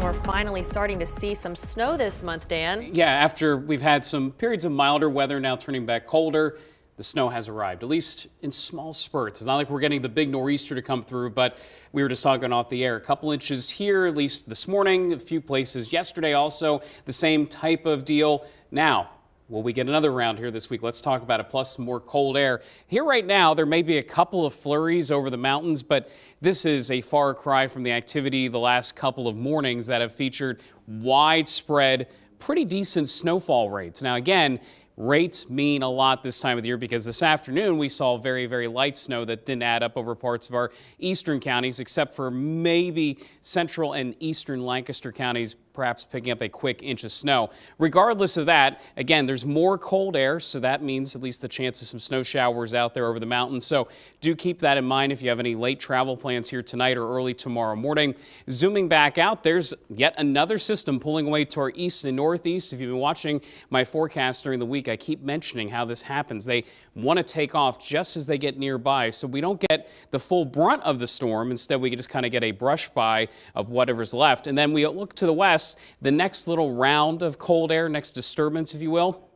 We're finally starting to see some snow this month, Dan. Yeah, after we've had some periods of milder weather now turning back colder, the snow has arrived, at least in small spurts. It's not like we're getting the big nor'easter to come through, but we were just talking off the air. A couple inches here, at least this morning, a few places yesterday also, the same type of deal. Now, will we get another round here this week? Let's talk about it, plus some more cold air. Here right now, there may be a couple of flurries over the mountains, but this is a far cry from the activity the last couple of mornings that have featured widespread, pretty decent snowfall rates. Now, again, rates mean a lot this time of the year because this afternoon we saw very, very light snow that didn't add up over parts of our eastern counties, except for maybe central and eastern Lancaster counties, perhaps picking up a quick inch of snow. Regardless of that, again, there's more cold air, so that means at least the chance of some snow showers out there over the mountains. So do keep that in mind if you have any late travel plans here tonight or early tomorrow morning. Zooming back out, there's yet another system pulling away to our east and northeast. If you've been watching my forecast during the week, I keep mentioning how this happens. They want to take off just as they get nearby, so we don't get the full brunt of the storm. Instead, we just kind of get a brush by of whatever's left. And then we look to the west. The next little round of cold air, next disturbance, if you will,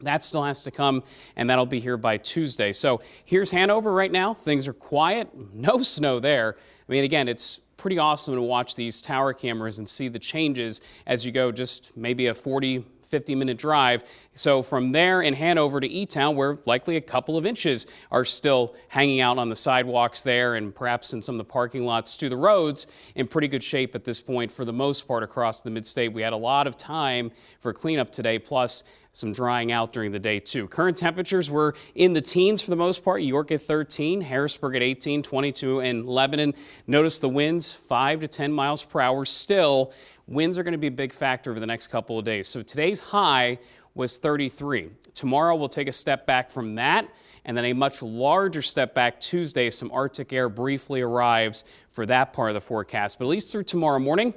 that still has to come, and that'll be here by Tuesday. So here's Hanover right now. Things are quiet. No snow there. I mean, again, it's pretty awesome to watch these tower cameras and see the changes as you go just maybe a 50-minute drive. So from there in Hanover to E-Town, where likely a couple of inches are still hanging out on the sidewalks there and perhaps in some of the parking lots, to the roads in pretty good shape at this point for the most part across the mid-state. We had a lot of time for cleanup today, plus some drying out during the day too. Current temperatures were in the teens for the most part. York at 13, Harrisburg at 18, 22 in Lebanon. Notice the winds 5 to 10 miles per hour still. Winds are going to be a big factor over the next couple of days. So today's high was 33. Tomorrow we'll take a step back from that, and then a much larger step back Tuesday. Some Arctic air briefly arrives for that part of the forecast. But at least through tomorrow morning,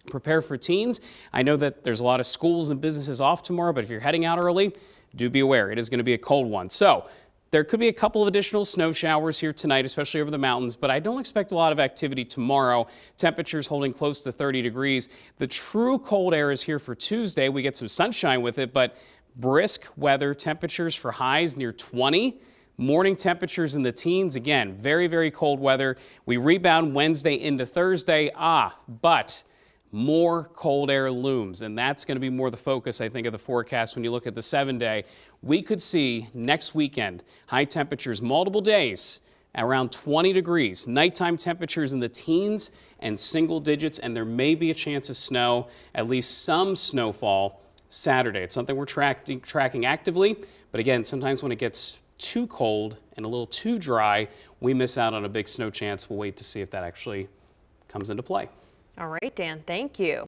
prepare for teens. I know that there's a lot of schools and businesses off tomorrow, but if you're heading out early, do be aware. It is going to be a cold one. So there could be a couple of additional snow showers here tonight, especially over the mountains, but I don't expect a lot of activity tomorrow. Temperatures holding close to 30 degrees. The true cold air is here for Tuesday. We get some sunshine with it, but brisk weather, temperatures for highs near 20. Morning temperatures in the teens. Again, very, very cold weather. We rebound Wednesday into Thursday. But more cold air looms, and that's going to be more the focus, I think, of the forecast when you look at the 7-day. We could see next weekend high temperatures multiple days around 20 degrees, nighttime temperatures in the teens and single digits, and there may be a chance of snow, at least some snowfall Saturday. It's something we're tracking actively, but again, sometimes when it gets too cold and a little too dry, we miss out on a big snow chance. We'll wait to see if that actually comes into play. All right, Dan, thank you.